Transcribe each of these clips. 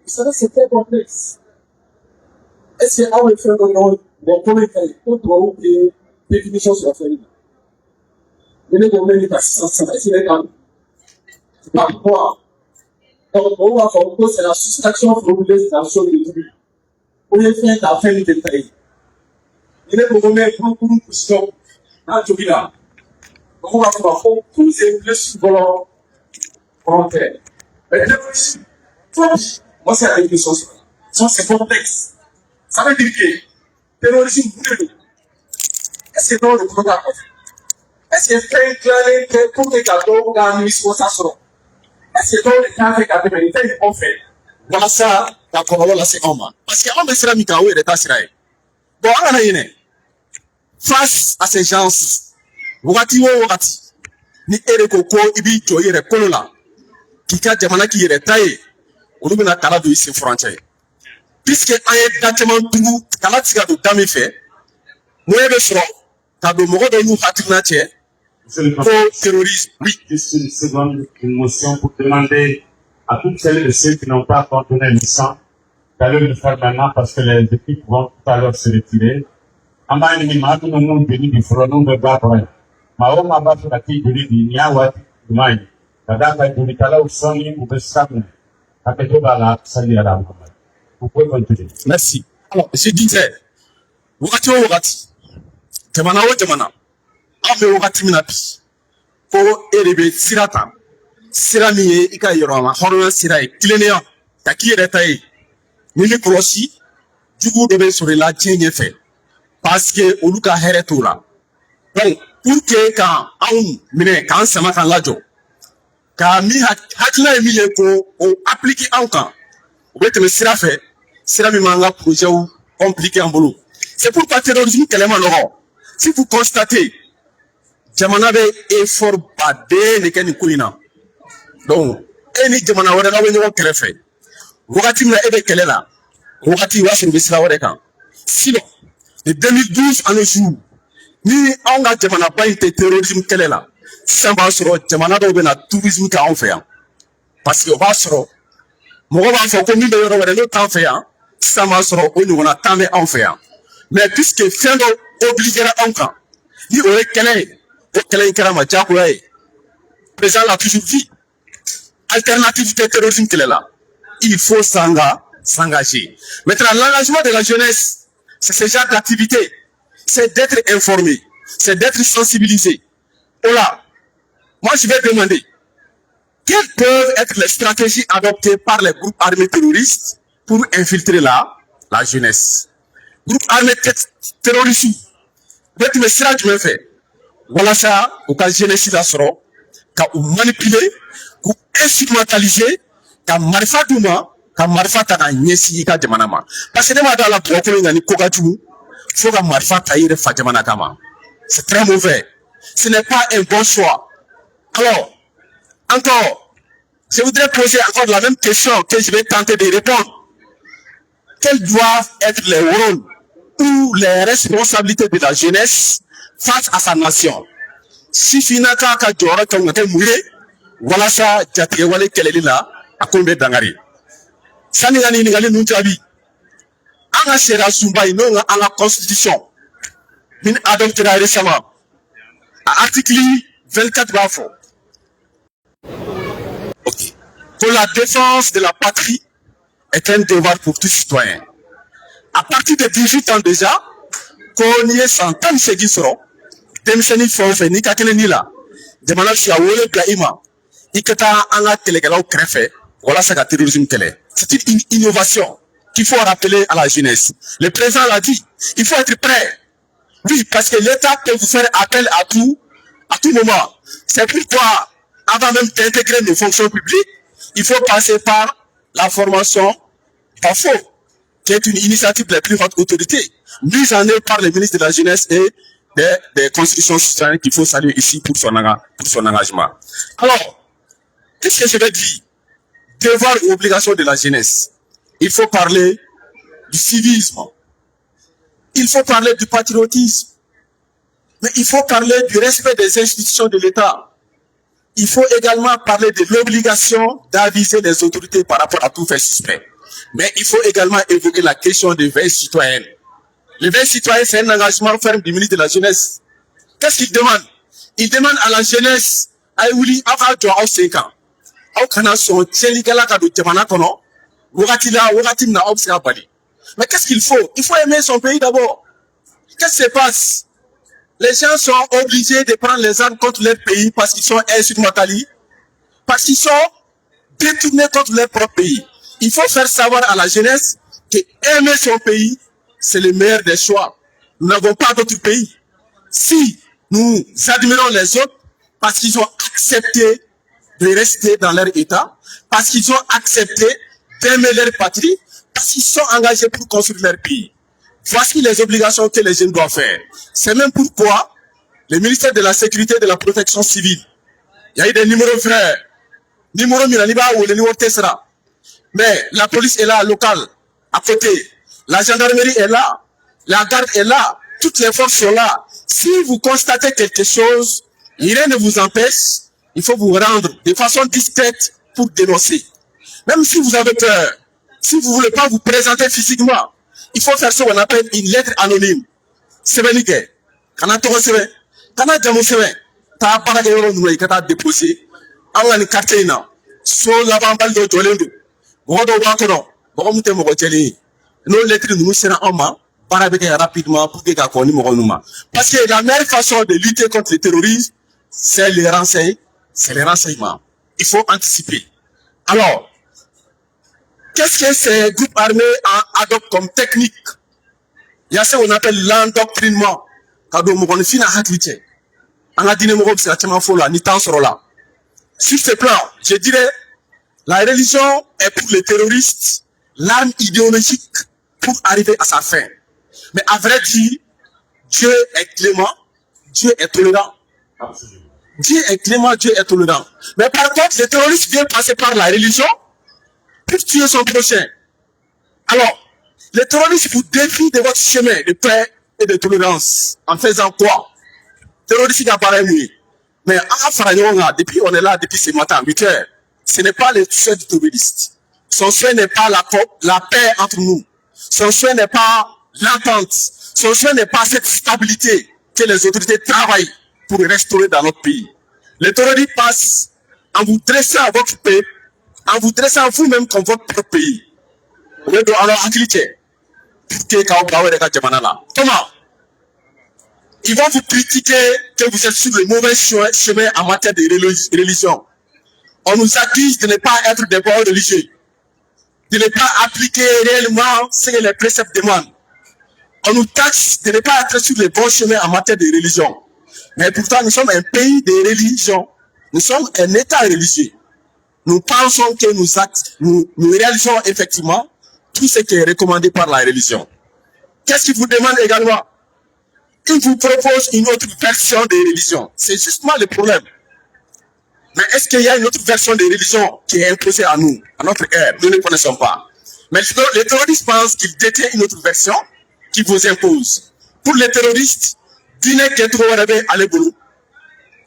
Vous savez, c'est très complexe. Est-ce que on fait dans combien de définition sur la famille? Il est donné les assistants, c'est les gars. C'est pas quoi. Donc, on va faire c'est la soustraction formulée de la chose de début. Pour les faire la fin du détail. Il est donné pour une question. Dans le là. Donc, on va faire tous ces plus volontaires. Mais moi, c'est la définition. Ça, c'est complexe. Ça veut dire que terrorisme, est-ce que dans le programme, est-ce que fait pour les cadeaux dans l'administration, est-ce que dans le cas de la vérité, on fait? Voilà ça, d'accord, là, c'est homme. Parce qu'on me sera mis à où il est assuré. Bon, on a une. Face à ces gens, Wati, ni Erekoko, Ibi, Toye, Kolola, Kika, Jamana, qui est taillé, on nous a calé de ici frontière. Puisque un bâtiment tout, kala tiga do dami fait, moi je suis t'as de moro de nous patrinateur pour terrorisme. Oui. Juste une seconde, une motion pour demander à toutes celles et ceux qui n'ont pas contenu le sang d'aller le faire maintenant parce que les équipes vont tout à l'heure se retirer. En bas, il y a un monde béni du front, nous de battre. Ma homme a battu la fille de lui, il y a un du maï. La dame a dit, il y a un sonny ou de sable. À côté de la salle à la vous pouvez continuer. Merci. Alors, je disais, wakati, jamana, ame wakati minapi, pour élever sirata, siramiye, ika yorama, horona sirae, kilenea, taki retae, nini kolosi, jugu debe sur la tienne fait, parce que oluka heretola. Donc, pour que quand on mine, quand ça m'a la jo, quand mi hakina emiye ko appliquer en camp, ou être le sira fait, sira mi manga projet ou compliqué en boulot. C'est pourquoi terrorisme tellement laurent. Si vous constatez, jamana be effort badé ne ken kuina. Donc, eni jamana wala na wenyo kerefe. Wakati mna ebe kelela, wakati wa sin bisira wala kan. Sinon, de 2012 à nos jours, ni on a jamana pas été terrorisme kelela. Ça va sur jamana do bena tourisme ka on fait. Parce que va sur mo va faire comme ni de yoro wala no tan fait. Ça va sur on a tant en fait. Mais puisque Fendo obligera encore, ni aurait quel karama diakoulaye, président l'a toujours dit, alternative de terrorisme qu'elle est là. Il faut s'engager. Maintenant, l'engagement de la jeunesse, c'est ce genre d'activité. C'est d'être informé, c'est d'être sensibilisé. Voilà. Moi, je vais demander, quelles peuvent être les stratégies adoptées par les groupes armés terroristes pour infiltrer la jeunesse? Groupe armé terroriste, bête me sera du même fait. Voilà ça, au cas jeunesse la soro, ka ou manipuler, ou instrumentaliser, ka marifa duma, ka marifa ta ka nyesi ka jamanama. Parce que demain dans la procure ngani kokatu, faut ka marifa ta yire fa jamana kama. C'est très mauvais. Ce n'est pas un bon choix. Alors, encore, je voudrais poser encore la même question que je vais tenter de répondre. Quels doivent être les rôles ou les responsabilités de la jeunesse face à sa nation? Si Finaka ka jora kangate mouye, voilà ça, jatige wale keleli la, akombe dangari. Sani nani ningali nunjabi. Anga sera sumba inonga anga constitution. Min adoptera récemment. À article 24 bafo. Ok. Pour la défense de la patrie est un devoir pour tout citoyen. À partir de 18 ans déjà, qu'on y est 100 ans, c'est qui seront. Demseni fonfe, ni kakene ni la. Demana chia wole plaima. Iketa anga telegala au krefe. Voilà ça qu'a terrorisme télé. C'est une innovation qu'il faut rappeler à la jeunesse. Le président l'a dit. Il faut être prêt. Oui, parce que l'État peut vous faire appel à tout moment. C'est pourquoi, avant même d'intégrer nos fonctions publiques, il faut passer par la formation PAFO, qui est une initiative de la plus haute autorité, mise en œuvre par le ministre de la Jeunesse et des constitutions citoyennes qu'il faut saluer ici pour son engagement. Alors, qu'est-ce que je vais dire? Devoir et obligation de la jeunesse. Il faut parler du civisme. Il faut parler du patriotisme. Mais il faut parler du respect des institutions de l'État. il faut également parler de l'obligation d'aviser les autorités par rapport à tout fait suspect. Mais il faut également évoquer la question des veilles citoyennes. Les veilles citoyennes, c'est un engagement ferme du ministre de la Jeunesse. Qu'est-ce qu'il demande? Il demande à la jeunesse, à Ewouli, avant de 5 ans. Mais qu'est-ce qu'il faut? Il faut aimer son pays d'abord. Qu'est-ce qui se passe? Les gens sont obligés de prendre les armes contre leur pays parce qu'ils sont instrumentalisés, parce qu'ils sont détournés contre leur propre pays. Il faut faire savoir à la jeunesse que aimer son pays, c'est le meilleur des choix. Nous n'avons pas d'autre pays. Si nous admirons les autres parce qu'ils ont accepté de rester dans leur état, parce qu'ils ont accepté d'aimer leur patrie, parce qu'ils sont engagés pour construire leur pays. Voici les obligations que les jeunes doivent faire. C'est même pourquoi le ministère de la Sécurité et de la Protection civile, il y a eu des numéros frères, numéro Milaniba ou le numéro Tessera. Mais la police est là, locale, à côté. La gendarmerie est là, la garde est là, toutes les forces sont là. Si vous constatez quelque chose, rien ne vous empêche, il faut vous rendre de façon discrète pour dénoncer. Même si vous avez peur, si vous ne voulez pas vous présenter physiquement, il faut faire ce qu'on appelle une lettre anonyme. C'est bien nickel. Quand on a c'est quand on a déjà c'est t'as pas de euro nous quand t'as déposé. Allah ni carte ina. So la bambal do jolendo. Bodo wakono. Bodo mute mo jeli. Nos lettres nous sera en main. Para avec rapidement pour que qu'on ni mo nous. Parce que la meilleure façon de lutter contre le terrorisme, c'est les renseignements. Il faut anticiper. Alors, qu'est-ce que ces groupes armés adoptent comme technique? Il y a ce qu'on appelle l'endoctrinement. Quand on finit à hacklicher, on a dit que c'est la folle, ni tant sur là. Sur ce plan, je dirais, la religion est pour les terroristes l'arme idéologique pour arriver à sa fin. Mais à vrai dire, Dieu est clément, Dieu est tolérant. Absolument. Dieu est clément, Dieu est tolérant. Mais par contre, les terroristes viennent passer par la religion pour tuer son prochain. Alors, les terroristes vous défient de votre chemin de paix et de tolérance. En faisant quoi? Terroristes qui apparaissent, oui. Mais en Faragnon, depuis on est là, depuis ce matin, 8 heures, ce n'est pas le souhait du terroriste. Son souhait n'est pas la paix entre nous. Son souhait n'est pas l'entente. Son souhait n'est pas cette stabilité que les autorités travaillent pour restaurer dans notre pays. Les terroristes passent en vous dressant à votre pays, en vous dressant vous-même comme votre propre pays. Alors, comment? Ils vont vous critiquer que vous êtes sur le mauvais chemin en matière de religion. On nous accuse de ne pas être des bons religieux, de ne pas appliquer réellement ce que les préceptes demandent. On nous taxe de ne pas être sur le bon chemin en matière de religion. Mais pourtant, nous sommes un pays de religion. Nous sommes un État religieux. Nous pensons que nous réalisons effectivement tout ce qui est recommandé par la religion. Qu'est-ce qu'il vous demande également? Il vous propose une autre version de religion. C'est justement le problème. Mais est-ce qu'il y a une autre version de religion qui est imposée à nous, à notre ère? Nous ne connaissons pas. Mais les terroristes pensent qu'ils détiennent une autre version qui vous impose. Pour les terroristes, dîner qui est trop rêvé à l'éboulou,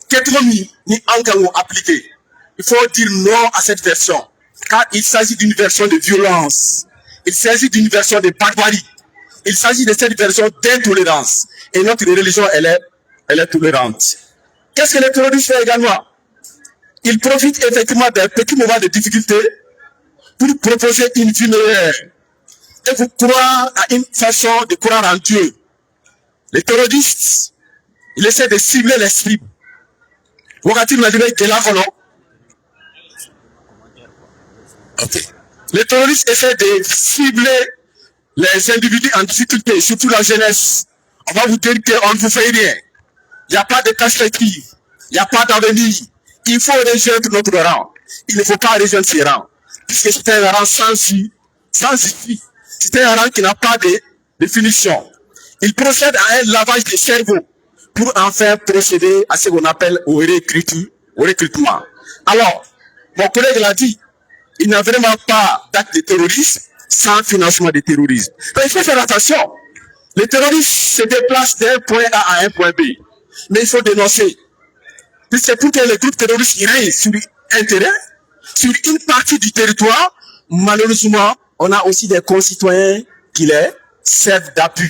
qui est trop mis, ni encore appliqué. Il faut dire non à cette version. Car il s'agit d'une version de violence. Il s'agit d'une version de barbarie. Il s'agit de cette version d'intolérance. Et notre religion, elle est tolérante. Qu'est-ce que les terroristes font également? Ils profitent effectivement d'un petit moment de difficulté pour proposer une vie meilleure. Et vous croire à une façon de croire en Dieu. Les terroristes, ils essaient de cibler l'esprit. Wakati mnajua que là, ok. Les terroristes essaient de cibler les individus en difficulté, surtout la jeunesse. On va vous dire qu'on ne vous fait rien. Il n'y a pas de perspective. Il n'y a pas d'avenir. Il faut rejoindre notre rang. Il ne faut pas rejoindre ces rangs. Puisque c'est un rang sans issue. C'est un rang qui n'a pas de définition. Il procède à un lavage des cerveaux pour enfin procéder à ce qu'on appelle au recrutement. Alors, mon collègue l'a dit, il n'y a vraiment pas d'acte de terrorisme sans financement de terrorisme. Donc, il faut faire attention. Les terroristes se déplacent d'un point A à un point B. Mais il faut dénoncer. Puisque pour que les groupes terroristes règnent sur un terrain, sur une partie du territoire, malheureusement, on a aussi des concitoyens qui les servent d'appui.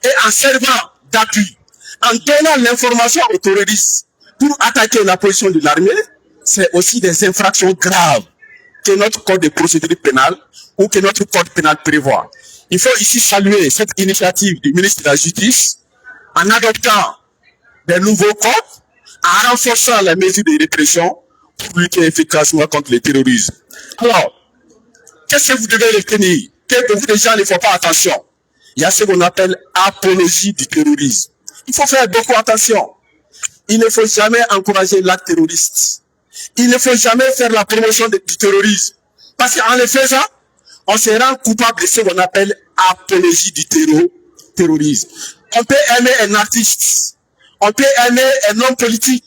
Et en servant d'appui, en donnant l'information aux terroristes pour attaquer la position de l'armée, c'est aussi des infractions graves que notre code de procédure pénale ou que notre code pénal prévoit. Il faut ici saluer cette initiative du ministre de la Justice en adoptant des nouveaux codes, en renforçant les mesures de répression pour lutter efficacement contre le terrorisme. Alors, qu'est-ce que vous devez retenir? Que beaucoup de gens ne font pas attention. Il y a ce qu'on appelle apologie du terrorisme. Il faut faire beaucoup attention. Il ne faut jamais encourager l'acte terroriste. Il ne faut jamais faire la promotion du terrorisme. Parce qu'en le faisant, on se rend coupable de ce qu'on appelle apologie du terrorisme. On peut aimer un artiste, on peut aimer un homme politique,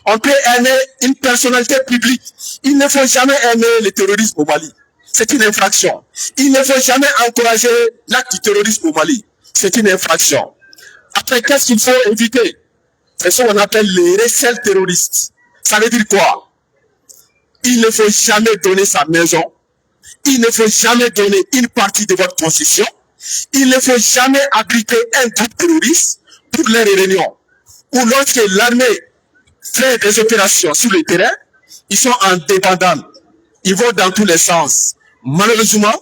on peut aimer une personnalité publique. Il ne faut jamais aimer le terrorisme au Mali. C'est une infraction. Il ne faut jamais encourager l'acte du terrorisme au Mali. C'est une infraction. Après, qu'est-ce qu'il faut éviter? C'est ce qu'on appelle les recels terroristes. Ça veut dire quoi? Il ne faut jamais donner sa maison. Il ne faut jamais donner une partie de votre possession. Il ne faut jamais abriter un groupe terroriste pour les réunions. Ou lorsque l'armée fait des opérations sur le terrain, ils sont en débandade. Ils vont dans tous les sens. Malheureusement,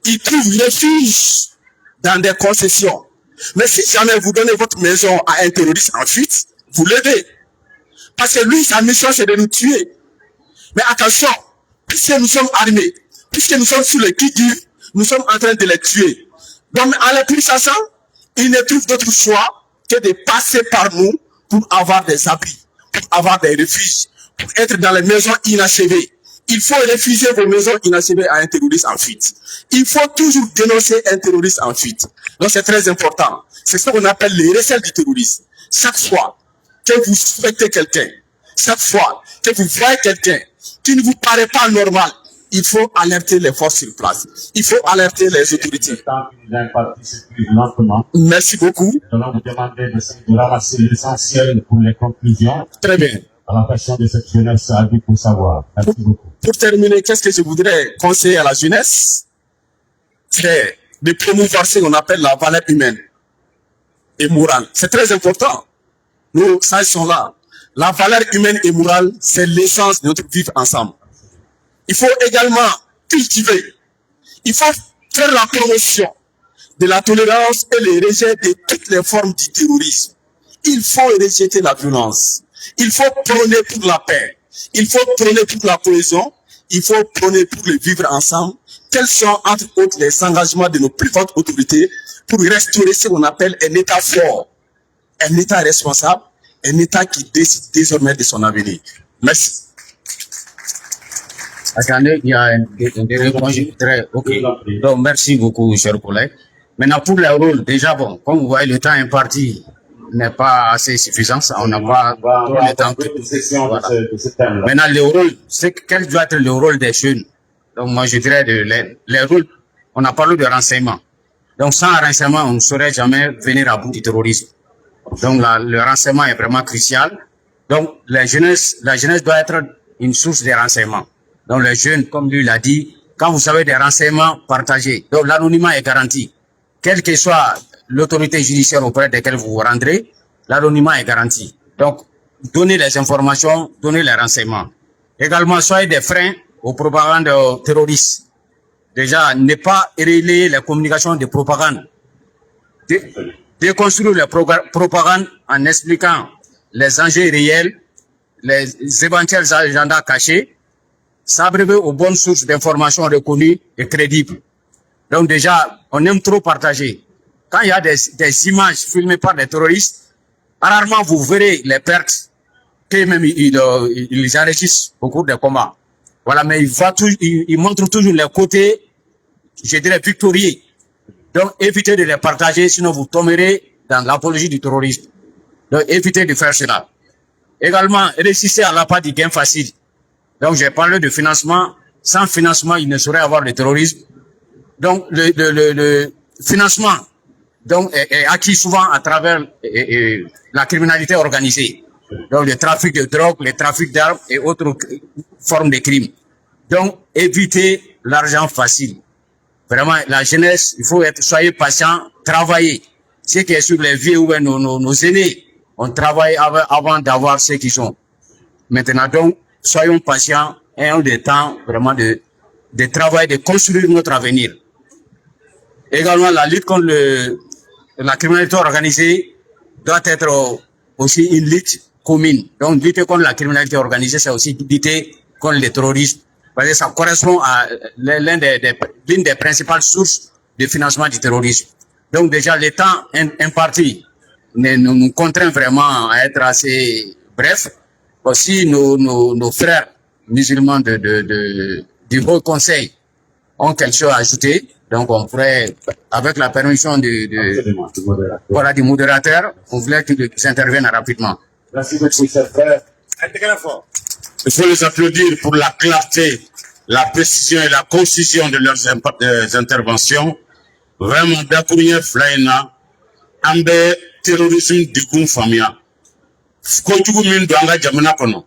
ils trouvent refuge dans des concessions. Mais si jamais vous donnez votre maison à un terroriste en fuite, vous l'aidez. Parce que lui, sa mission, c'est de nous tuer. Mais attention, puisque nous sommes armés, puisque nous sommes sous le qui-vive, nous sommes en train de les tuer. Donc, en les pourchassant, ils ne trouvent d'autre choix que de passer par nous pour avoir des abris, pour avoir des refuges, pour être dans les maisons inachevées. Il faut refuser vos maisons inachevées à un terroriste en fuite. Il faut toujours dénoncer un terroriste en fuite. Donc, c'est très important. C'est ce qu'on appelle les recels du terrorisme. Chaque fois que vous suspectez quelqu'un, chaque fois que vous voyez quelqu'un qui ne vous paraît pas normal, il faut alerter les forces sur place. Il faut alerter les autorités. Merci beaucoup. Nous allons vous demander de ramasser l'essentiel pour les conclusions. Très bien. À la passion de cette jeunesse à vie pour savoir. Merci beaucoup. Pour terminer, qu'est-ce que je voudrais conseiller à la jeunesse? C'est de promouvoir ce qu'on appelle la valeur humaine et morale. C'est très important. Nos sages sont là. La valeur humaine et morale, c'est l'essence de notre vivre ensemble. Il faut également cultiver. Il faut faire la promotion de la tolérance et le rejet de toutes les formes du terrorisme. Il faut rejeter la violence. Il faut prôner pour la paix. Il faut prôner pour la cohésion. Il faut prôner pour le vivre ensemble. Quels sont, entre autres, les engagements de nos plus hautes autorités pour restaurer ce qu'on appelle un État fort, un État responsable, un État qui décide désormais de son avenir. Merci. Attendez, il y a des réponses très... Ok. Donc, merci beaucoup, chers collègues. Maintenant, pour le rôle, déjà, bon, comme vous voyez, le temps imparti n'est pas assez suffisant. On n'a pas trop le temps. Voilà. Maintenant, le rôle, c'est quel doit être le rôle des jeunes. Donc, moi, je dirais, les rôles, on a parlé de renseignement. Donc, sans renseignement, on ne saurait jamais venir à bout du terrorisme. Donc, le renseignement est vraiment crucial. Donc, la jeunesse doit être une source de renseignement. Donc, les jeunes, comme lui l'a dit, quand vous avez des renseignements partagés, donc l'anonymat est garanti. Quelle que soit l'autorité judiciaire auprès de laquelle vous vous rendrez, l'anonymat est garanti. Donc, donnez les informations, donnez les renseignements. Également, soyez des freins aux propagandes terroristes. Déjà, ne pas relayer les communications de propagande. Déconstruire les propagandes en expliquant les enjeux réels, les éventuels agendas cachés, s'abreuver aux bonnes sources d'informations reconnues et crédibles. Donc déjà, on aime trop partager. Quand il y a des images filmées par des terroristes, rarement vous verrez les pertes qu'eux-mêmes ils enregistrent au cours des combats. Voilà, mais ils montrent toujours les côtés, je dirais, victorieux. Donc évitez de les partager, sinon vous tomberez dans l'apologie du terrorisme. Donc évitez de faire cela. Également, résistez à l'appât du gain facile. Donc j'ai parlé de financement. Sans financement, il ne saurait avoir le terrorisme. Donc le financement donc est acquis souvent à travers la criminalité organisée. Donc le trafic de drogue, le trafic d'armes et autres formes de crimes. Donc éviter l'argent facile. Vraiment, la jeunesse, il faut soyez patient, travailler. Ce qui est sur les vieux ou nos aînés, on travaille avant d'avoir ce qu'ils ont. Maintenant, donc, soyons patients et ayons le temps vraiment de travailler, de construire notre avenir. Également, la lutte contre la criminalité organisée doit être aussi une lutte commune. Donc, lutter contre la criminalité organisée, c'est aussi lutter contre le terrorisme. Parce que ça correspond à l'une des principales sources de financement du terrorisme. Donc déjà, le temps imparti nous contraint vraiment à être assez bref. Aussi, nos frères musulmans du Haut Conseil ont quelque chose à ajouter. Donc on pourrait, avec la permission du modérateur, on voulait qu'ils interviennent rapidement. Merci beaucoup, chers frères. Il faut les applaudir pour la clarté, la précision et la concision de leurs interventions. Vraiment, d'akunya flaina, ambe terrorisme digun famia. Ko jugu min do anga jamana kono.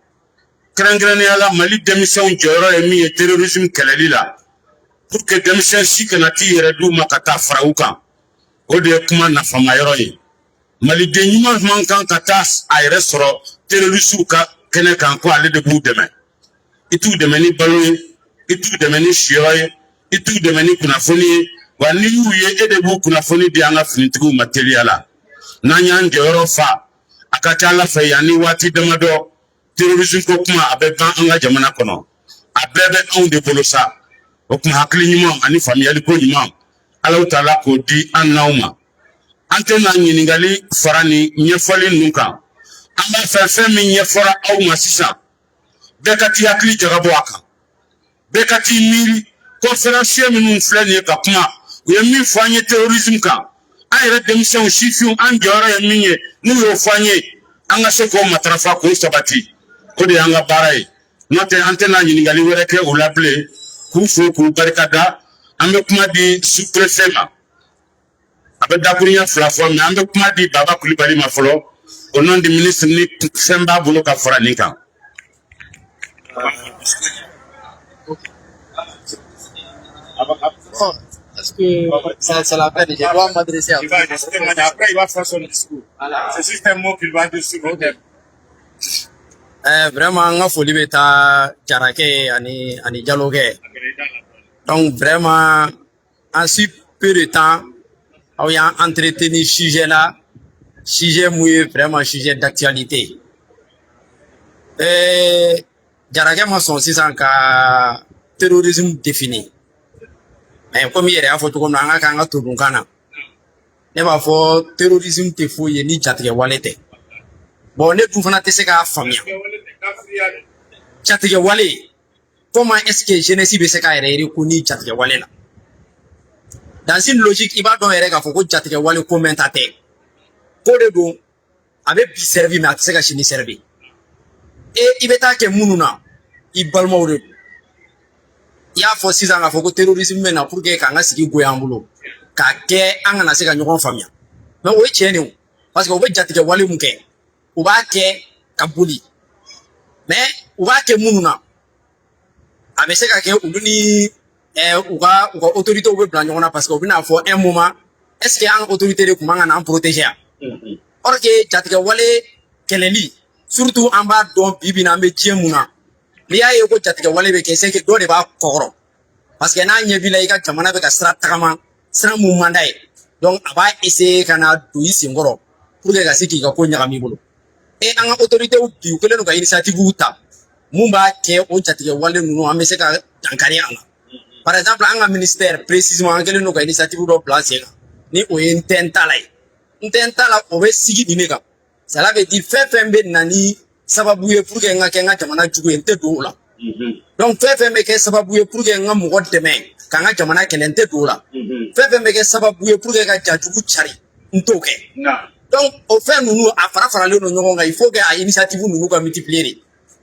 Krangrane ala Mali démission joro emi et terrorisme keleli la. Pour que démission si kanati yere du makata faraukan. O de kuma na fama yoro yi. Mali de nyuma mankan kata ayre soro terrorisme ka kene kan ko ale de bu deme. Itu deme ni baloye, itu deme ni shiroye, itu deme ni kunafoni. Wa ni yuye ede bu kunafoni di anga finitigu materiala. Nanya njoro fa. Akata la fe yani wati demado. Terrorisme ko kuma abeba anga jamana kono. Abebe on de bolosa. Okuma hakli nyimam ani famiyali ko nyimam. Ala utala ko di anauma. Antena nyiningali farani nyefoli nunka. Amba fefe mi nyefora au masisa. Bekati hakli jagabo aka. Bekati miri conférencier minun flani ka kuma. Uye mi fanye terrorisme ka. Ayre demission shifium anjora ya minye. Nuyo fanye. Anga seko matrafa ko sabati. Kode anga barai. Note antena nyiningali wereke ulaple. Kufo ku barikada. Ambe kuma di sous-préfet ma. Abe dakunya flafo mais ambe kuma di Baba Coulibaly ma folo. Au nom du ministre ni Semba Bolo ka fora nika. Est-ce que c'est la peine? Je dois m'adresser à vous. Après, il va faire son discours. C'est juste un mot qu'il va dire sur le thème. Vraiment, nga foli beta Jarake ani dialogue. Donc vraiment, en si peu de temps, on a entretenu ce sujet là, sujet mouillé, vraiment sujet d'actualité. Jarake m'a son 600 ka terrorisme défini. Mais comme il y a photo comme nanga kanga turunkana. Ne b'a fɔ terrorisme te foyi ye ni jatigɛ wale tɛ. Bon ne dun fana tɛ se k'a faamuya. Jatigɛ wale, comment est-ce que jeunesse bɛ se k'a yɛrɛ yɛrɛ ko ni jatigɛ wale la? Dans une logique, i b'a dɔn yɛrɛ k'a fɔ ko jatigɛ wale ko mɛn ta tɛ. Ko de don, a bɛ bi servi mais a tɛ se ka sini servi. Et i bɛ taa kɛ minnu na, i balimaw de don. I y'a fɔ sisan k'a fɔ ko terrorisme bɛ na pour que k'an ka sigi goya an bolo k'a kɛ an kana se ka ɲɔgɔn faamuya mais o ye tiɲɛ de ye parce que u bɛ jatigɛ wale mun kɛ u b'a kɛ ka boli mais u b'a kɛ minnu na a bɛ se ka kɛ olu ni u ka autorités bɛ bila ɲɔgɔn na parce que u bɛna fɔ un moment est ce que an ka autorité de tun man ka n'an protéger yan or que jatigɛ wale kɛlɛli surtout an b'a dɔn bi bi in na an bɛ diɲɛ mun na. N'i y'a ye ko jatigɛ wale bɛ kɛ c'est que dɔ de b'a kɔkɔrɔ parce que n'a ɲɛ b'i la i ka jamana bɛ ka sira tagama sira mun man d'a ye donc a b'a essayer ka na don i senkɔrɔ pour que ka se k'i ka ko ɲagami i bolo et an ka autorités bi u kɛlen don ka initiative ta mun b'a kɛ o jatigɛ wale ninnu an bɛ se ka dankari a la par exemple an ka ministère précisément an kɛlen don ka initiative dɔ bila sen kan ni o ye n tɛ n ta la ye n tɛ n ta la o bɛ sigi nin de kan cela veut dire fɛn fɛn bɛ na ni sababu ye pour que n ka kɛ n ka jamana jugu ye n tɛ don o la donc fɛn fɛn bɛ kɛ sababu ye pour que n ka mɔgɔ dɛmɛ ka n ka jamana kɛlɛ n tɛ don o la fɛn fɛn bɛ kɛ sababu ye pour que ka jajugu cari n t'o kɛ donc o fɛn ninnu a fara faralen don ɲɔgɔn kan il faut que a initiative ninnu ka multiplier de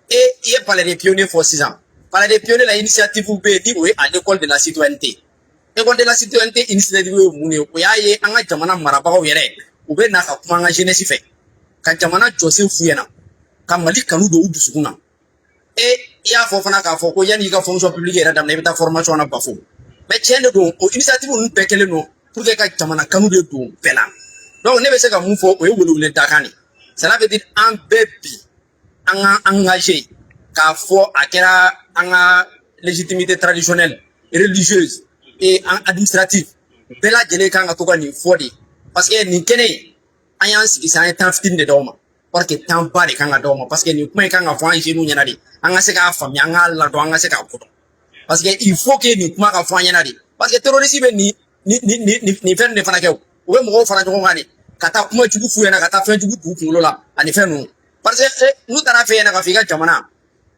et i ye palais des pionniers fɔ sisan palais des pionniers la initiative bɛ yen ni o ye à l'école de la citoyenneté école de la citoyenneté initiative ye mun ye o y'a ye an ka jamana marabagaw yɛrɛ u bɛ na ka kuma an ka jeunesse fɛ ka jamana jɔsen f'u ɲɛna ka Mali kanu don u dusukun na i y'a fɔ fana k'a fɔ ko yanni i ka fonction publique yɛrɛ daminɛ i bɛ taa formation na bafo mais tiɲɛ de don o initiative ninnu bɛɛ kɛlen don pour que ka jamana kanu de don bɛɛ la donc ne bɛ se ka mun fɔ o ye welewele dakan de cela veut dire an bɛɛ bi an ka engagé k'a fɔ a kɛra an ka légitimité traditionnelle religieuse et administrative bɛɛ lajɛlen kan ka to ka nin fɔ de parce que nin kɛnɛ in an y'an sigi sisan an ye temps fitinin de d'aw ma parce que temps ba de kan ka d'aw ma parce que nin kuma in kan ka fɔ an jeunes ɲɛna de an ka se k'a faamuya an k'a ladɔn an ka se k'a kodɔn parce que il faut que nin kuma ka fɔ an ɲɛna de parce que terroriste bɛ nin fɛn de fana kɛ o bɛ mɔgɔw fara ɲɔgɔn kan de ka taa kuma jugu f'u ɲɛna ka taa fɛn jugu d'u kunkolo la ani fɛn ninnu parce que n'u taara f'e ɲɛna k'a fɔ i ka jamana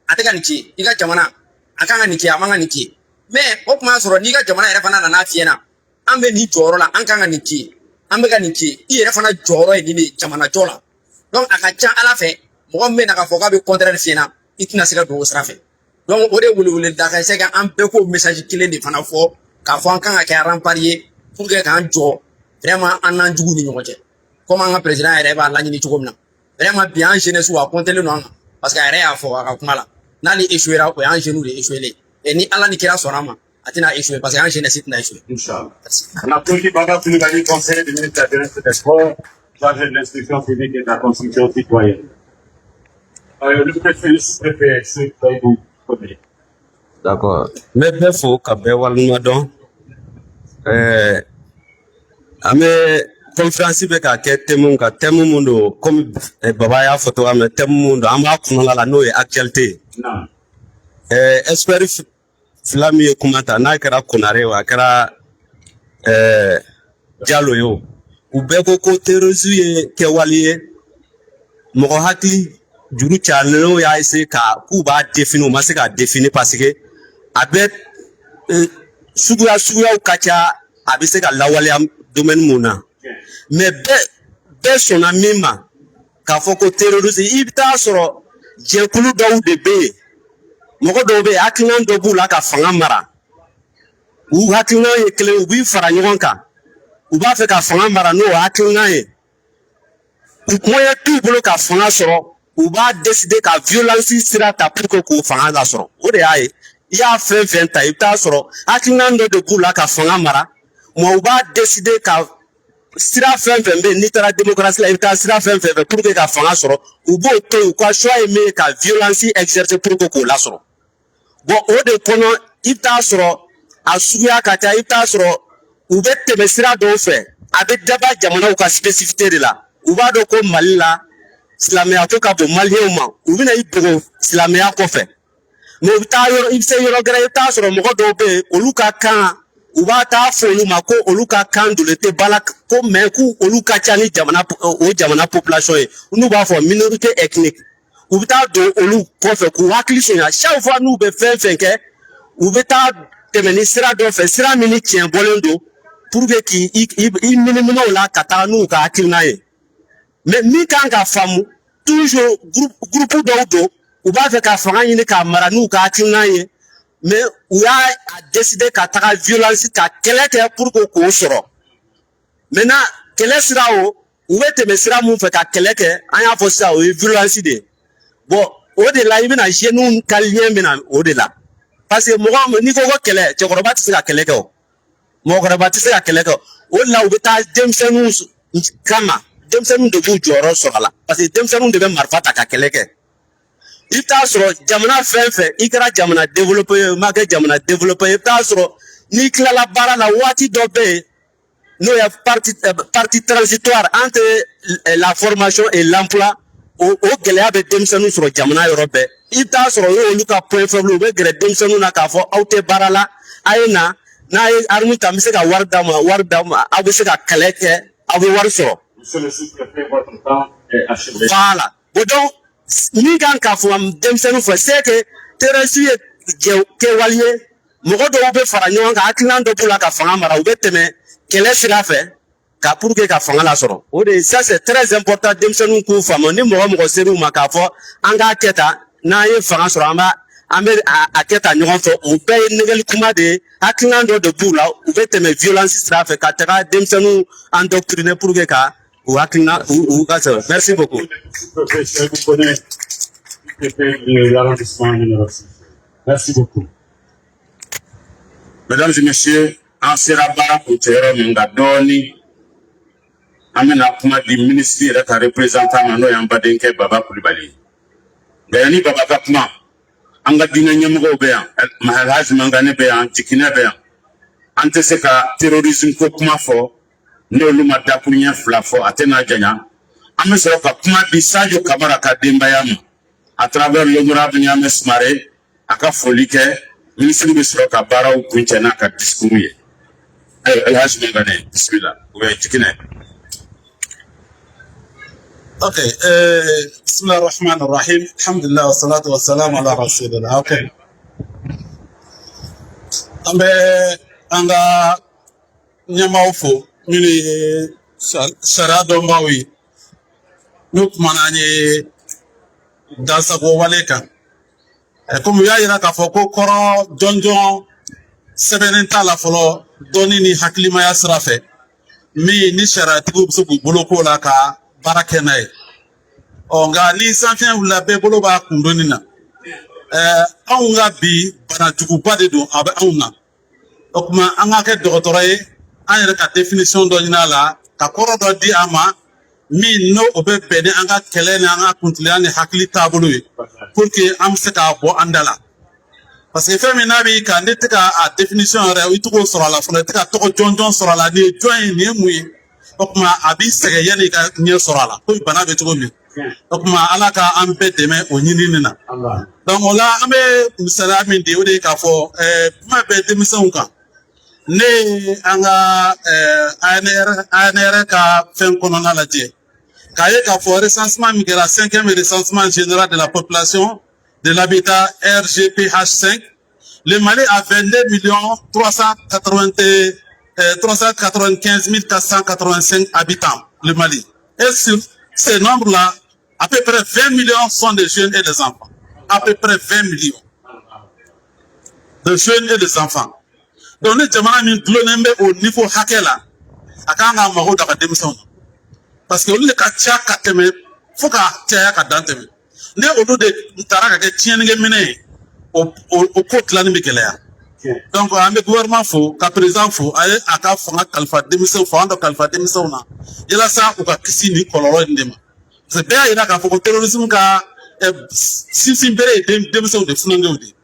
a tɛ ka nin kɛ i ka jamana a kan ka nin kɛ a man ka nin kɛ mais o tuma y'a sɔrɔ n'i ka jamana yɛrɛ fana nana f'i ɲɛna an bɛ nin jɔyɔrɔ la an kan ka nin kɛ an bɛ ka nin kɛ i yɛrɛ fana jɔyɔrɔ ye nin de ye jamana jɔ la donc a ka ca ala fɛ mɔgɔ min bɛ na k'a fɔ k'a bɛ contraire f'i ɲɛna i tɛna se ka don o sira fɛ donc o de ye welewele da ka se ka an bɛɛ k'o message kelen de fana fɔ k'a fɔ an kan ka kɛ rempart ye pour que k'an jɔ vraiment an n'an jugu ni ɲɔgɔn cɛ comme an ka président yɛrɛ b'a laɲini cogo min na vraiment bi an jeunesse a compter don an kan parce que a yɛrɛ y'a fɔ a ka kuma la n'ale échouera o y'an jeunes de échouer et ni ala ni kira sɔnna ma a tɛna échouer parce que an jeunesse tɛna échouer. Inch'Allah. On applaudit Baba Coulibaly, conseiller du ministère de la Jeunesse et des Sports, chargé de l'instruction civique et de la construction citoyenne. Le préfet, le sous-préfet, c'est vous premier. D'accord. Mais bɛɛ fo ka bɛɛ waleɲuman dɔn an bɛ conférence bɛ ka kɛ thème mun kan thème mun don comme Baba y'a fɔ cogoya min na thème mun don an b'a kɔnɔna la n'o ye actualité ye. Expert fila min ye kuma ta n'a kɛra Konare ye o a kɛra Diallo ye o u bɛɛ ko terrorisme ye kɛwale ye mɔgɔ hakili juru carinlenw y'a essayer k'u b'a définir u ma se k'a définir parce que a bɛ suguyaw ka ca a bɛ se ka lawaleya domaine mun na mais bɛɛ sɔnna min ma k'a fɔ ko terrorisme i bɛ taa sɔrɔ jɛkulu dɔw de bɛ yen mɔgɔ dɔw bɛ yen hakilina dɔ b'u la ka fanga mara u hakilina ye kelen u b'i fara ɲɔgɔn kan u b'a fɛ ka fanga mara n'o hakilina ye moyen t'u bolo ka fanga sɔrɔ u b'a décider ka violence sira ta pour que k'o fanga lasɔrɔ o de y'a ye i y'a fɛn fɛn ta i bɛ taa sɔrɔ hakilina dɔ de b'u la ka fanga mara mais u b'a décider ka sira fɛn fɛn bɛ yen n'i taara démocratie la i bɛ taa sira fɛn fɛn fɛ pour que ka fanga sɔrɔ u b'o to yen u ka choix ye min ye ka violence exercer pour que k'o lasɔrɔ bon o de kɔnɔ i bɛ taa sɔrɔ a suguya ka ca i bɛ taa sɔrɔ u bɛ tɛmɛ sira dɔw fɛ a bɛ daba jamanaw ka spécificité de la u b'a dɔn ko Mali la silamɛya ko ka bon maliyɛnw ma u bɛna i dogo silamɛya kɔfɛ mais u bɛ taa yɔrɔ i bɛ se yɔrɔ gɛrɛ i bɛ taa sɔrɔ mɔgɔ dɔw bɛ yen olu ka kan u b'a taa fɔ olu ma ko olu ka kan donnen tɛ ba la ko mais ko olu ka ca ni jamana population ye n'u b'a fɔ minorité ethnique u bɛ taa don olu kɔfɛ k'u hakili sonya chaque fois n'u bɛ fɛn fɛn kɛ u bɛ taa tɛmɛ ni sira dɔ fɛ sira min ni tiɲɛ bɔlen don pour que k'i minimina o la ka taa n'u ka hakilina ye mais min kan ka faamu toujours groupe dɔw don u b'a fɛ ka fanga ɲini k'a mara n'u ka hakilina ye mais u y'a décider ka taga violence ka kɛlɛ kɛ pour que k'o sɔrɔ maintenant kɛlɛ sira o u bɛ tɛmɛ sira mun fɛ ka kɛlɛ kɛ an y'a fɔ sisan o ye violence de ye bon o de la i bɛna jeunes ka lien bɛna o de la parce que mɔgɔ n'i ko ko kɛlɛ cɛkɔrɔba tɛ se ka kɛlɛ kɛ o mɔgɔkɔrɔba tɛ se ka kɛlɛ kɛ o de la u bɛ taa denmisɛnninw kama denmisɛnninw de b'u jɔyɔrɔ sɔrɔ a la parce que denmisɛnninw de bɛ marifa ta ka kɛlɛ kɛ i bɛ taa sɔrɔ jamana fɛn fɛn i kɛra jamana développé ye i ma kɛ jamana développé ye i bɛ taa sɔrɔ n'i tilala baara la waati dɔ bɛ yen n'o ye partie transitoire entre la formation et l'emploi o gɛlɛya bɛ denmisɛnninw sɔrɔ jamana yɔrɔ bɛɛ i bɛ taa sɔrɔ o y'olu ka point faible u bɛ gɛrɛ denmisɛnninw na k'a fɔ aw tɛ baara la a ye na n'a ye arme ta n bɛ se ka wari d'aw ma aw bɛ se ka kɛlɛ kɛ aw bɛ wari sɔrɔ. Monsieur le sous-préfet, votre temps est achevé. Voilà. Bon donc min kan ka fɔ denmisɛnninw fɛ c'est que terrorisme ye kɛwale ye mɔgɔ dɔw bɛ fara ɲɔgɔn kan hakilina dɔ b'u la ka fanga mara u bɛ tɛmɛ kɛlɛ sira fɛ ka pour que ka fanga lasɔrɔ o de ça c'est très important denmisɛnninw k'u faamu ni mɔgɔ ser'u ma k'a fɔ an k'a kɛ tan n'an ye fanga sɔrɔ an bɛ a kɛ tan ɲɔgɔn fɛ o bɛɛ ye nɛgɛli kuma de ye hakilina dɔ de b'u la u bɛ tɛmɛ violence sira fɛ ka taga denmisɛnninw endoctriner pour que ka u hakilina u ka sɔrɔ merci beaucoup. de l'arrondissement numéro 6. Merci beaucoup. Mesdames et messieurs, en Seraba, Koutero Mungadoni, Amena Kuma du ministre et la représentant Mano Yambadenke Baba Koulibaly. Gayani Baba Kapma, Anga Dina Nyamugo Beyan, Mahalaj Mangane Beyan, Tikine Beyan, Anteseka terrorisme Kokuma Fo, Neoluma Dapunya Flafo, Atena Janya, Amesoka Kuma Bisajo Kabaraka Dembayam, à travers l'honorable Niames Mare, Aka Folike, ministre de Sroka Barao Kunchana Ka discours. Elhaj Mangane, Bismillah, Oué Tikine. Ok, Bismillah ar-Rahman ar-Rahim, Alhamdulillah, wa salatu wa salam ala Rasulullah. Ok. Ambe, anga nyamaufo, mini sharado mawi, nuk mananye dansa go waleka. Comme ya ira ka foko koro jonjon sebenenta la folo doni ni haklima ya srafe. Mi ni sharatigu busugu buloko la ka barakenai. Onga ni sanfien wula be bolo ba kundoni na. Aunga bi bana juguba de don abe auna. Okuma anga ke dɔgɔtɔrɔ ye an yɛrɛ ka définition dɔ ɲini a la ka kɔrɔ dɔ di a ma min n'o o bɛ bɛn ni an ka kɛlɛ ni an ka kuntiliya ni hakili taabolo ye pour que an bɛ se k'a bɔ an da la parce que fɛn min n'a b'i kan ne tɛ ka a définition yɛrɛ i tɔgɔ sɔrɔ a la fɔlɔ i tɛ ka tɔgɔ jɔnjɔn sɔrɔ a la nin ye jɔn ye nin ye mun ye o kuma a b'i sɛgɛn yanni i ka ɲɛ sɔrɔ a la ko bana bɛ cogo min o kuma ala ka an bɛɛ dɛmɛ o ɲinini na donc o la an bɛ misaliya min di o de ye k'a fɔ kuma bɛ denmisɛnw kan. Ne anga ANR ka fɛn kɔnɔna lajɛ k'a ye k'a fɔ recensement min kɛra 5e recensement général de la population de l'habitat RGPH5 le Mali a 22 395 485 habitants le Mali et sur ces nombres là à peu près 20 millions sont des jeunes et des enfants à peu près 20 millions de jeunes et des enfants. Donc, les jamana min glonembe au niveau hakela, akanga maho daga demisons. Parce que le kacha kateme, foka tia ka danteme. Ne au de taraka ke tienenge mine au côte la nimbekelea. Donc, le gouvernement faut, ka président faut, aye aka fonga kalfa demisons, fonga kalfa demisons na. Yela sa uka kisi ni koloro ndema. C'est bien ina ka foko terrorisme ka simbere demisons de funangeudi.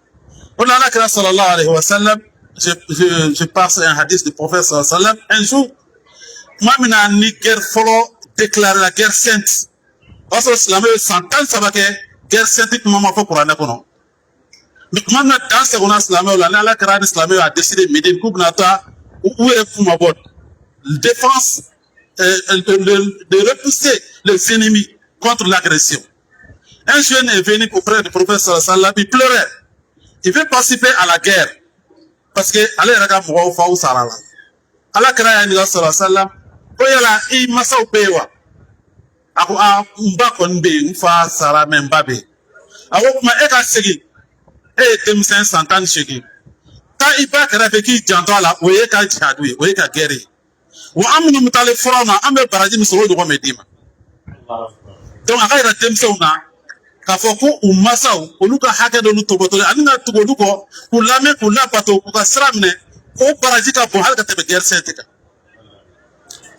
On a la kira sallallahu alayhi wa sallam. Je passe un hadith du prophète sallallahu alayhi wa sallam. Un jour, moi, ni guerre follow déclaré la guerre sainte. Parce que l'islam est 100 ans, ça va que guerre sainte, tout le monde fait Coran. Mais maintenant, dans ce qu'on a islamé, la Coran islamé a décidé de Médine, Koubnata, où est Foumabot. Défense, de repousser les ennemis contre l'agression. Un jeune est venu auprès du prophète sallallahu alayhi wa sallam, il pleurait. Il veut participer à la guerre. Parce que Allah raga mɔgɔw fa u sara la ala kɛra y'a ɲininka sallallahu alayhi wa sallam ko yala i masaw bɛ yen wa a ko n ba kɔni bɛ yen n fa sara mɛ n ba bɛ yen a ko kuma e ka segin e ye denmisɛn san 18 taa i ba kɛrɛfɛ k'i janto a la o ye ka jihadu ye o ye ka gɛrɛ ye wa an minnu bɛ taalen furaw na an bɛ baraji min sɔrɔ o ɲɔgɔn bɛ d'i ma donc a ka yira denmisɛnw na k'a fɔ ko u masaw olu ka hakɛ dɔ n'u tɔbɔtɔlen ani ka tugu olu kɔ k'u lamɛn k'u labato k'u ka sira minɛ o baraji ka bon hali ka tɛmɛ guerre sainte kan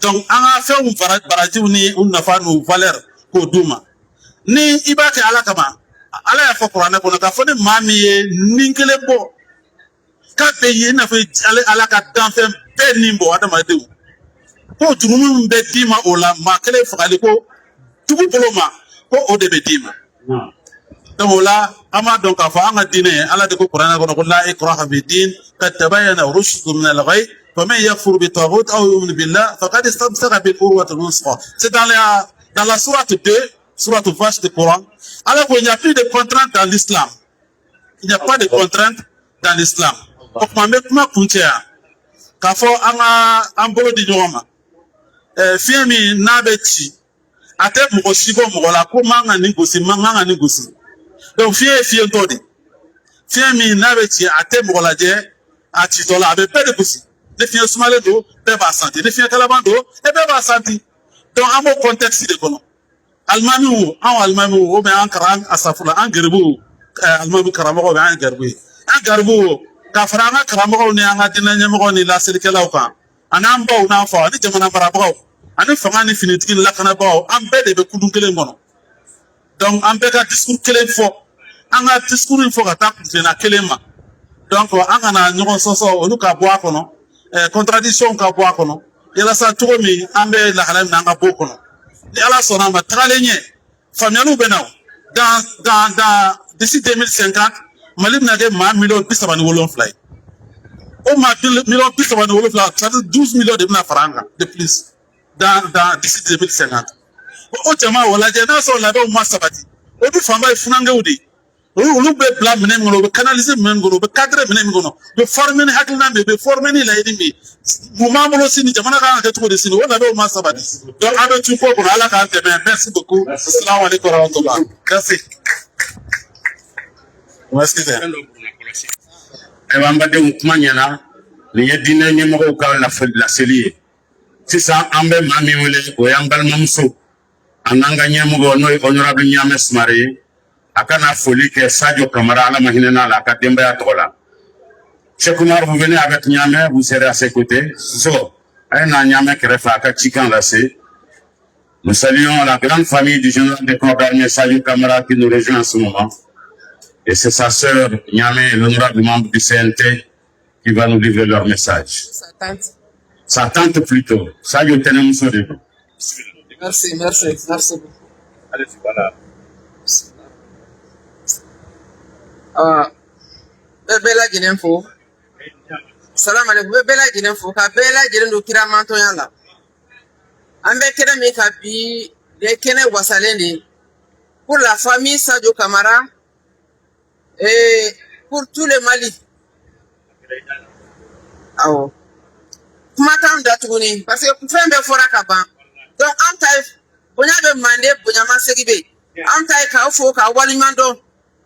donc an ka fɛnw barajiw ni u nafa n'u valeur k'o d'u ma ni i b'a kɛ ala kama ala y'a fɔ kuranɛ kɔnɔ k'a fɔ ni maa min ye nin kelen bɔ k'a bɛ ye i n'a fɔ ala ka danfɛn bɛɛ nin bɔ adamadenw ko jurumu min bɛ d'i ma o la maa kelen fagali ko dugu bolo ma ko o de bɛ d'i ma. Donc là, ama donc k'a fɔ an ka diinɛ ala de ko kuranɛ kɔnɔ ko la ikraha fi din qad tabayyana rushdu min al-ghayy faman yakfur bi taghut aw yu'min billah faqad istamsaka bil urwati al-wuthqa. C'est dans la sourate 2, sourate vache du Coran. Alors qu'il n'y a plus de contraintes dans l'islam. Il n'y a pas de contraintes dans l'islam. O kuma me kuma kuncɛya k'a fɔ an bolo di ɲɔgɔn ma. Fiɲɛ min n'a bɛ ci a tɛ mɔgɔ si bɔ mɔgɔ la ko man ka nin gosi man ka nin gosi donc fiɲɛ ye fiɲɛtɔ de fiɲɛ min n'a bɛ ci a tɛ mɔgɔ lajɛ a citɔ la a bɛ bɛɛ de gosi ni fiɲɛ sumalen don bɛɛ b'a santi ni fiɲɛ kalaman don bɛɛ b'a santi donc an b'o contexte de kɔnɔ Almami an almami o bɛ an karan asafura an garibu almami karamɔgɔ bɛ an garibu an garibu ka fara an ka karamɔgɔw ni an ka diinɛ ɲɛmɔgɔw ni lasirikɛlaw kan ani an baw n'an faw ani jamana marabagaw ani fanga ni finitigi lakanabagaw an bɛɛ de bɛ kudu kelen kɔnɔ donc an bɛɛ ka discours kelen fɔ an ka discours in fɔ ka taa kuntilenna kelen ma donc an kana ɲɔgɔn sɔsɔ olu ka bɔ a kɔnɔ contradiction ka bɔ a kɔnɔ yalasa cogo min an bɛ lahala min an ka bɔ o kɔnɔ ni ala sɔnna a ma tagalen ɲɛ faamuyaliw bɛ na dans d'ici 2050 Mali bɛna kɛ maa miliyɔn 37 ye o maa miliyɔn 37 c'est-à-dire 12 millions de bɛna fara an kan de plus dans d'ici 2050 o jama o lajɛ n'a sɔrɔ labɛnw ma sabati o dun fanba ye funankew de ye olu bɛ bila minɛn min kɔnɔ u bɛ canaliser minɛn min kɔnɔ u bɛ cadrer minɛn min kɔnɔ u bɛ former ni hakilina min ye u bɛ former ni laɲini min ye mun b'an bolo sini jamana kan ka kɛ cogo di sini o labɛnw ma sabati donc an bɛ tu ko kɔnɔ ala k'an dɛmɛ merci beaucoup assalamu alaikum warahmatullah merci. Ayiwa an badenw kuma ɲɛna nin ye diinɛ ɲɛmɔgɔw ka laseli ye sisan an bɛ maa min wele o y'an balimamuso a n'an ka ɲɛmɔgɔ n'o ye honorable Ɲame Sumare ye a kana foli kɛ Sadio Kamara ala ma hinɛ n'a la a ka denbaya tɔgɔ la. Cheikh Oumar, vous venez avec Ɲame, vous serez à ses côtés. So a ye na Ɲame kɛrɛfɛ a ka cikan lase. Nous saluons la grande famille du général de corps d'armée Sadio Kamara qui nous rejoint en ce moment. Et c'est sa sœur Ɲame, l'honorable membre du CNT, qui va nous livrer leur message. Sa tante. Sa tante plutôt. Sadio Tenemuso de vous. Merci. Allez, voilà. Bɛɛ lajɛlen fo. Salam alaikum. Bɛɛ lajɛlen fo ka bɛɛ lajɛlen don kira mantɔnya la. An bɛ kɛnɛ min ka bi de kɛnɛ wasalen de pour la famille Sadio Kamara et pour tout le Mali. Awɔ. Kuma t'anw da tuguni parce que fɛn bɛɛ fɔra ka ban. Donc an ta ye bonya bɛ mande bonyamasegi bɛ yen. An ta ye k'aw fo k'aw waleɲuman dɔn.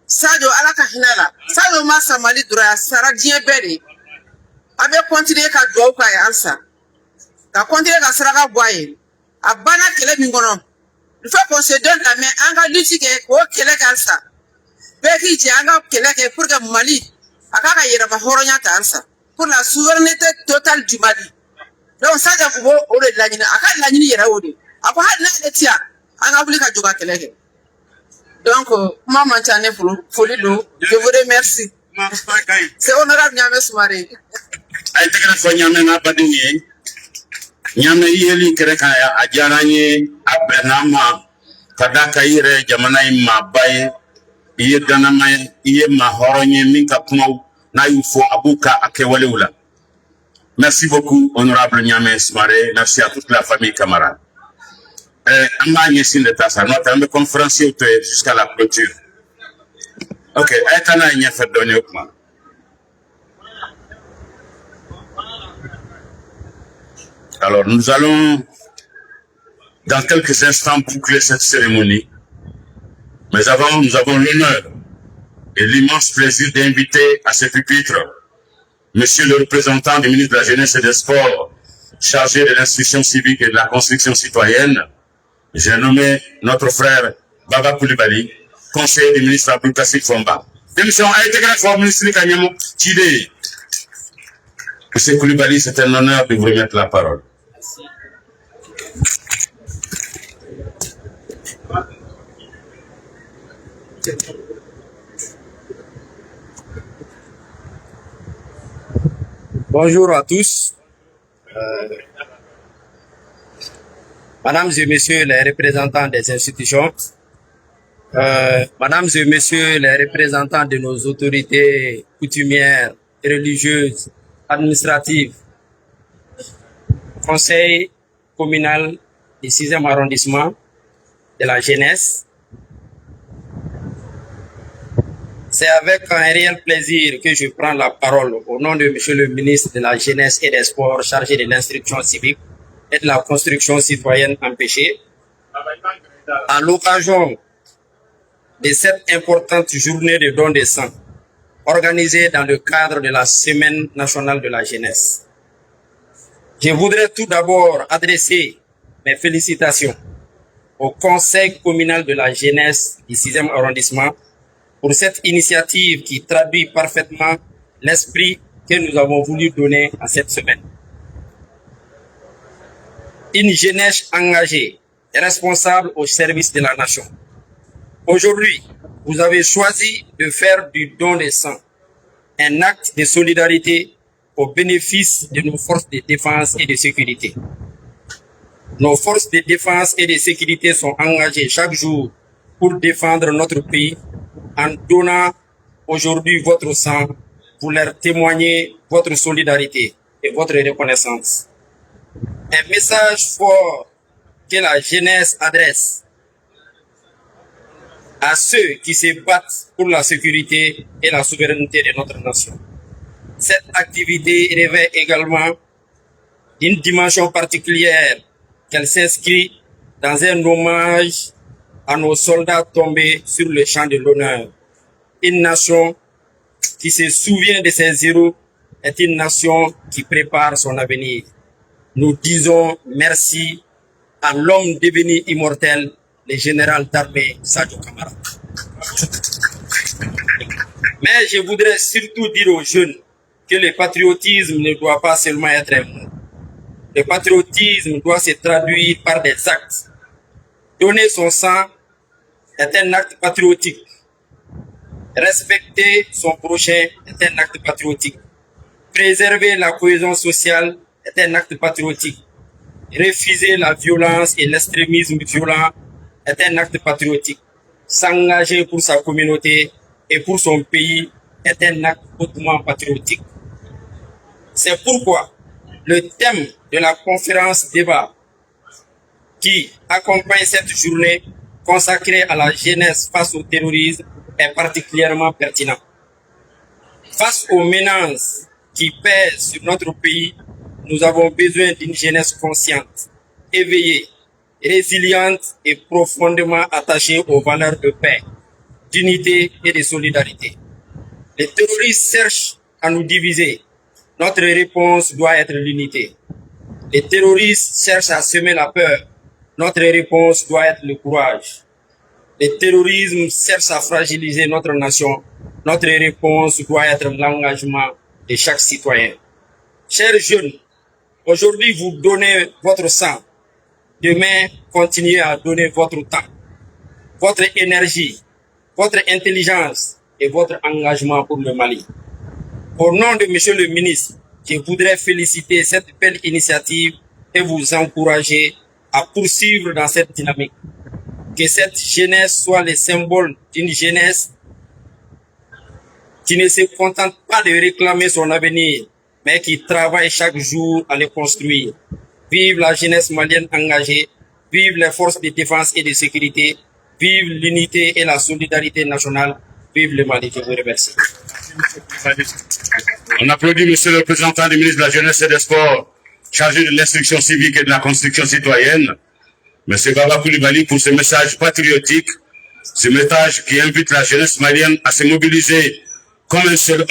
Sadio ala ka hinɛ la. Sadio ma sa Mali dɔrɔn a sara diɲɛ bɛɛ de. A bɛ continuer ka duwawu k'a ye halisa. Ka continuer ka saraka bɔ a ye. A banna kɛlɛ min kɔnɔ. Il faut qu'on se donne la main an ka lutte kɛ k'o kɛlɛ kɛ halisa. Bɛɛ k'i jɛ an ka kɛlɛ kɛ pour que Mali a k'a ka yɛrɛma hɔrɔnya ta halisa. Pour la souveraineté totale du Mali. Donc Sadio ko o de laɲini a ka laɲini yɛrɛ o de. A ko hali n'ale ti yan an ka wuli ka jɔ ka kɛlɛ kɛ. Donc kuma man ca ne foli don. Je vous remercie. C'est honorable Ɲame Sumare. A ye tɛgɛrɛ fɔ Ɲame n'a badenw ye. Ɲame i yeli kɛrɛ kan a diyara n ye a bɛnna ma ka da ka i yɛrɛ jamana in maaba ye i ye danama ye i ye maa hɔrɔn ye min ka kumaw n'a y'u fɔ a b'u ka a kɛwalew la. Merci beaucoup honorable Ɲame Sumare, merci à toute la famille Kamara. An b'a ɲɛsin de ta sa n'o tɛ an bɛ conférencier to yen jusqu'à la clôture. Ok, a ye taa n'a ye ɲɛfɛ dɔɔni o kuma. Alors, nous allons, dans quelques instants, boucler cette cérémonie. Mais avant, nous avons l'honneur et l'immense plaisir d'inviter à ce pupitre Monsieur le représentant du ministre de la Jeunesse et des Sports, chargé de l'instruction civique et de la construction citoyenne. J'ai nommé notre frère Baba Koulibaly, conseiller du ministre Abdou Kassim Fomba. Démission a été grâce au ministre Kanyamo Chide. Monsieur Koulibaly, c'est un honneur de vous remettre la parole. Bonjour à tous. Mesdames et messieurs les représentants des institutions, mesdames et messieurs les représentants de nos autorités coutumières, religieuses, administratives, conseil communal du 6e arrondissement de la jeunesse, c'est avec un réel plaisir que je prends la parole au nom de Monsieur le ministre de la Jeunesse et des Sports chargé de l'instruction civique et de la construction citoyenne empêchée, à l'occasion de cette importante journée de don de sang organisée dans le cadre de la Semaine nationale de la jeunesse. Je voudrais tout d'abord adresser mes félicitations au Conseil communal de la jeunesse du 6e arrondissement pour cette initiative qui traduit parfaitement l'esprit que nous avons voulu donner à cette semaine. Une jeunesse engagée et responsable au service de la nation. Aujourd'hui, vous avez choisi de faire du don de sang un acte de solidarité au bénéfice de nos forces de défense et de sécurité. Nos forces de défense et de sécurité sont engagées chaque jour pour défendre notre pays en donnant aujourd'hui votre sang pour leur témoigner votre solidarité et votre reconnaissance. Un message fort que la jeunesse adresse à ceux qui se battent pour la sécurité et la souveraineté de notre nation. Cette activité revêt également une dimension particulière qu'elle s'inscrit dans un hommage à nos soldats tombés sur le champ de l'honneur. Une nation qui se souvient de ses héros est une nation qui prépare son avenir. Nous disons merci à l'homme devenu immortel, le général d'armée Sadio Kamara. Mais je voudrais surtout dire aux jeunes que le patriotisme ne doit pas seulement être un mot. Le patriotisme doit se traduire par des actes. Donner son sang est un acte patriotique. Respecter son prochain est un acte patriotique. Préserver la cohésion sociale est un acte patriotique. Refuser la violence et l'extrémisme violent est un acte patriotique. S'engager pour sa communauté et pour son pays est un acte hautement patriotique. C'est pourquoi le thème de la conférence débat qui accompagne cette journée consacrée à la jeunesse face au terrorisme est particulièrement pertinent. Face aux menaces qui pèsent sur notre pays, nous avons besoin d'une jeunesse consciente, éveillée, résiliente et profondément attachée aux valeurs de paix, d'unité et de solidarité. Les terroristes cherchent à nous diviser. Notre réponse doit être l'unité. Les terroristes cherchent à semer la peur. Notre réponse doit être le courage. Le terrorisme cherche à fragiliser notre nation. Notre réponse doit être l'engagement de chaque citoyen. Chers jeunes, aujourd'hui vous donnez votre sang. Demain, continuez à donner votre temps, votre énergie, votre intelligence et votre engagement pour le Mali. Au nom de Monsieur le ministre, je voudrais féliciter cette belle initiative et vous encourager à poursuivre dans cette dynamique. Que cette jeunesse soit le symbole d'une jeunesse qui ne se contente pas de réclamer son avenir, mais qui travaille chaque jour à le construire. Vive la jeunesse malienne engagée, vive les forces de défense et de sécurité, vive l'unité et la solidarité nationale, vive le Mali. Je vous remercie. On applaudit Monsieur le représentant du ministre de la Jeunesse et des Sports, chargé de l'instruction civique et de la construction citoyenne, Monsieur Baba Coulibaly, pour ce message patriotique, ce message qui invite la jeunesse malienne à se mobiliser comme un seul homme.